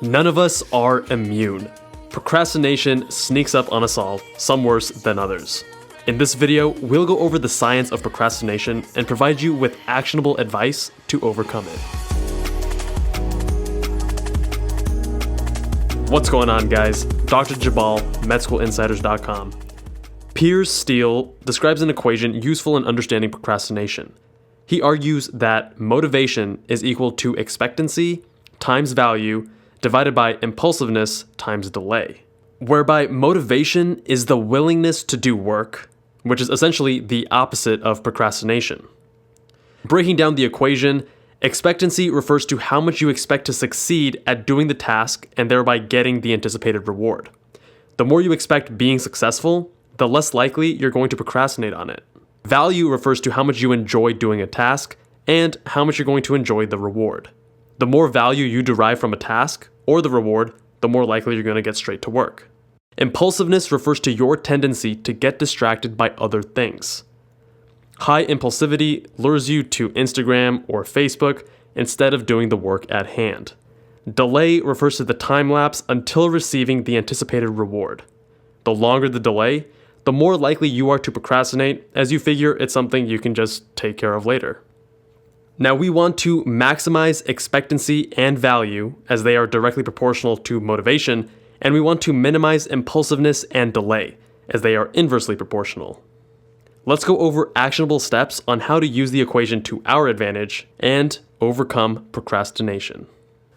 None of us are immune. Procrastination sneaks up on us all, some worse than others. In this video, we'll go over the science of procrastination and provide you with actionable advice to overcome it. What's going on, guys? Dr. Jabal, MedSchoolInsiders.com. Piers Steel describes an equation useful in understanding procrastination. He argues that motivation is equal to expectancy times value divided by impulsiveness times delay, whereby motivation is the willingness to do work, which is essentially the opposite of procrastination. Breaking down the equation, expectancy refers to how much you expect to succeed at doing the task and thereby getting the anticipated reward. The more you expect being successful, the less likely you're going to procrastinate on it. Value refers to how much you enjoy doing a task and how much you're going to enjoy the reward. The more value you derive from a task or the reward, the more likely you're going to get straight to work. Impulsiveness refers to your tendency to get distracted by other things. High impulsivity lures you to Instagram or Facebook instead of doing the work at hand. Delay refers to the time lapse until receiving the anticipated reward. The longer the delay, the more likely you are to procrastinate, as you figure it's something you can just take care of later. Now, we want to maximize expectancy and value as they are directly proportional to motivation, and we want to minimize impulsiveness and delay as they are inversely proportional. Let's go over actionable steps on how to use the equation to our advantage and overcome procrastination.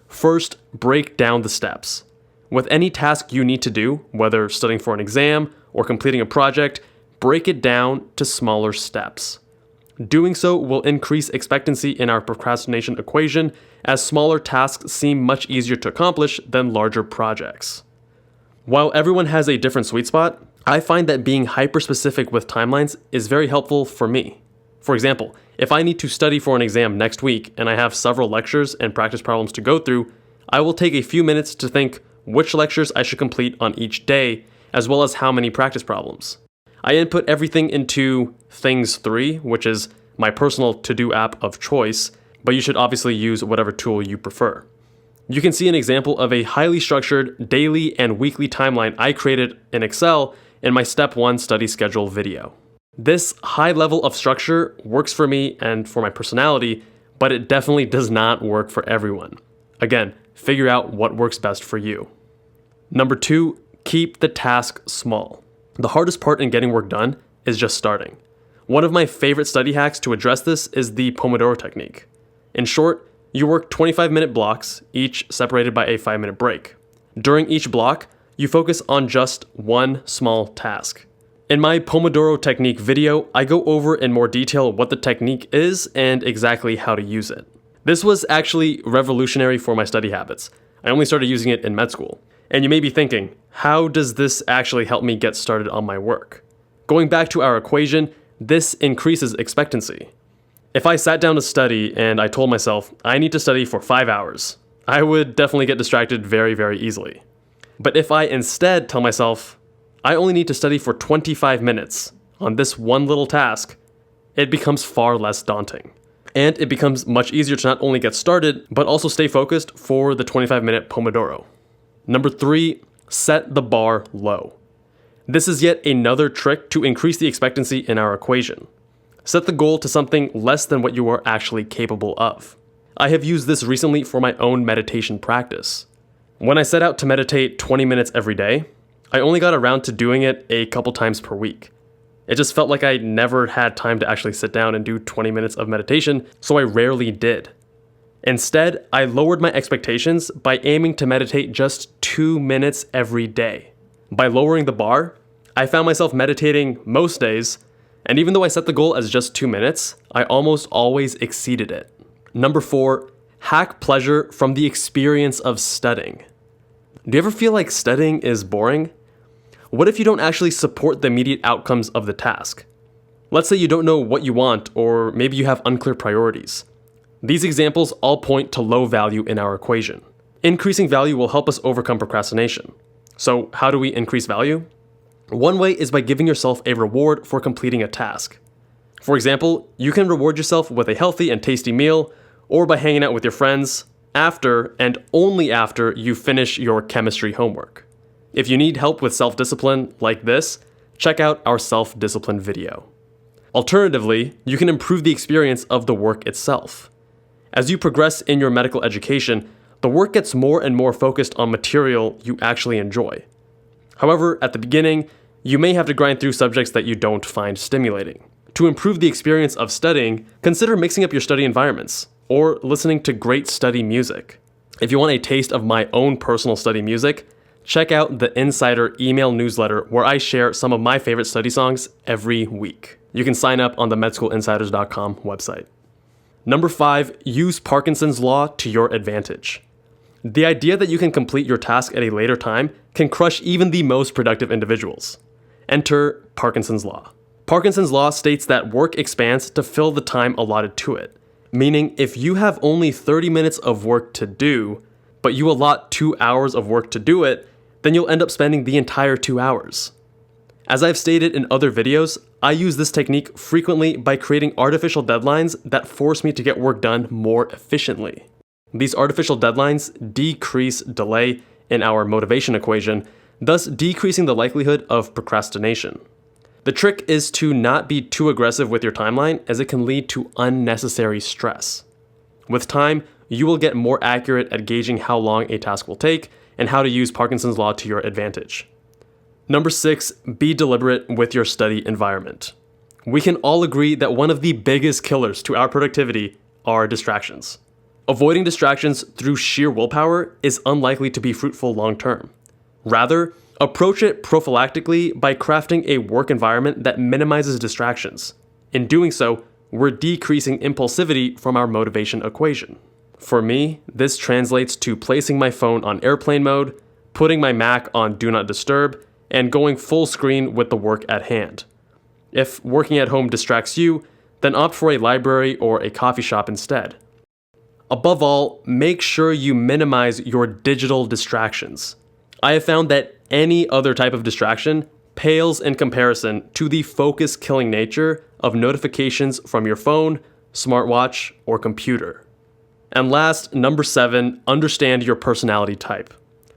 First, break down the steps. With any task you need to do, whether studying for an exam or completing a project, break it down to smaller steps. Doing so will increase expectancy in our procrastination equation, as smaller tasks seem much easier to accomplish than larger projects. While everyone has a different sweet spot, I find that being hyper-specific with timelines is very helpful for me. For example, if I need to study for an exam next week and I have several lectures and practice problems to go through, I will take a few minutes to think which lectures I should complete on each day, as well as how many practice problems. I input everything into Things 3, which is my personal to-do app of choice, but you should obviously use whatever tool you prefer. You can see an example of a highly structured daily and weekly timeline I created in Excel in my Step 1 study schedule video. This high level of structure works for me and for my personality, but it definitely does not work for everyone. Again, figure out what works best for you. Number 2, keep the task small. The hardest part in getting work done is just starting. One of my favorite study hacks to address this is the Pomodoro technique. In short, you work 25-minute blocks, each separated by a 5-minute break. During each block, you focus on just one small task. In my Pomodoro technique video, I go over in more detail what the technique is and exactly how to use it. This was actually revolutionary for my study habits. I only started using it in med school. And you may be thinking, how does this actually help me get started on my work? Going back to our equation, this increases expectancy. If I sat down to study and I told myself I need to study for 5 hours, I would definitely get distracted very, very easily. But if I instead tell myself I only need to study for 25 minutes on this one little task, it becomes far less daunting. And it becomes much easier to not only get started, but also stay focused for the 25-minute Pomodoro. Number 3, set the bar low. This is yet another trick to increase the expectancy in our equation. Set the goal to something less than what you are actually capable of. I have used this recently for my own meditation practice. When I set out to meditate 20 minutes every day, I only got around to doing it a couple times per week. It just felt like I never had time to actually sit down and do 20 minutes of meditation, so I rarely did. Instead, I lowered my expectations by aiming to meditate just 2 minutes every day. By lowering the bar, I found myself meditating most days, and even though I set the goal as just 2 minutes, I almost always exceeded it. Number 4, hack pleasure from the experience of studying. Do you ever feel like studying is boring? What if you don't actually support the immediate outcomes of the task? Let's say you don't know what you want, or maybe you have unclear priorities. These examples all point to low value in our equation. Increasing value will help us overcome procrastination. So how do we increase value? One way is by giving yourself a reward for completing a task. For example, you can reward yourself with a healthy and tasty meal, or by hanging out with your friends, after and only after you finish your chemistry homework. If you need help with self-discipline like this, check out our self-discipline video. Alternatively, you can improve the experience of the work itself. As you progress in your medical education, the work gets more and more focused on material you actually enjoy. However, at the beginning, you may have to grind through subjects that you don't find stimulating. To improve the experience of studying, consider mixing up your study environments or listening to great study music. If you want a taste of my own personal study music, check out the Insider email newsletter where I share some of my favorite study songs every week. You can sign up on the medschoolinsiders.com website. Number 5, use Parkinson's law to your advantage. The idea that you can complete your task at a later time can crush even the most productive individuals. Enter Parkinson's law. Parkinson's law states that work expands to fill the time allotted to it, meaning if you have only 30 minutes of work to do, but you allot 2 hours of work to do it, then you'll end up spending the entire 2 hours. As I've stated in other videos, I use this technique frequently by creating artificial deadlines that force me to get work done more efficiently. These artificial deadlines decrease delay in our motivation equation, thus decreasing the likelihood of procrastination. The trick is to not be too aggressive with your timeline, as it can lead to unnecessary stress. With time, you will get more accurate at gauging how long a task will take and how to use Parkinson's law to your advantage. Number 6, be deliberate with your study environment. We can all agree that one of the biggest killers to our productivity are distractions. Avoiding distractions through sheer willpower is unlikely to be fruitful long term. Rather, approach it prophylactically by crafting a work environment that minimizes distractions. In doing so, we're decreasing impulsivity from our motivation equation. For me, this translates to placing my phone on airplane mode, putting my Mac on Do Not Disturb, and going full screen with the work at hand. If working at home distracts you, then opt for a library or a coffee shop instead. Above all, make sure you minimize your digital distractions. I have found that any other type of distraction pales in comparison to the focus-killing nature of notifications from your phone, smartwatch, or computer. And last, number 7, understand your personality type.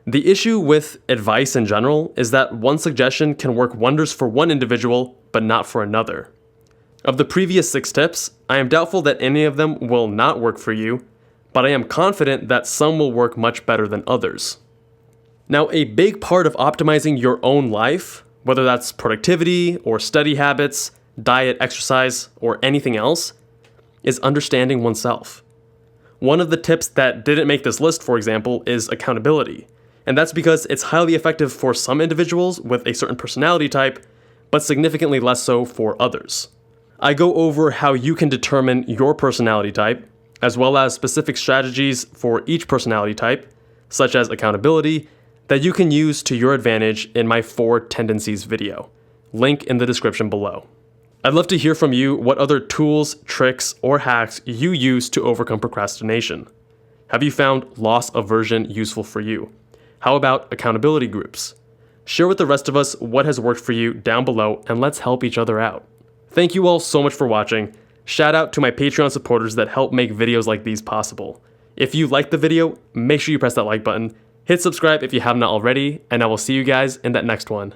The issue with advice in general is that one suggestion can work wonders for one individual, but not for another. Of the previous 6 tips, I am doubtful that any of them will not work for you, but I am confident that some will work much better than others. Now, a big part of optimizing your own life, whether that's productivity or study habits, diet, exercise, or anything else, is understanding oneself. One of the tips that didn't make this list, for example, is accountability. And that's because it's highly effective for some individuals with a certain personality type, but significantly less so for others. I go over how you can determine your personality type, as well as specific strategies for each personality type, such as accountability, that you can use to your advantage in my 4 tendencies video. Link in the description below. I'd love to hear from you what other tools, tricks, or hacks you use to overcome procrastination. Have you found loss aversion useful for you? How about accountability groups? Share with the rest of us what has worked for you down below, and let's help each other out. Thank you all so much for watching. Shout out to my Patreon supporters that help make videos like these possible. If you liked the video, make sure you press that like button, hit subscribe if you have not already, and I will see you guys in that next one.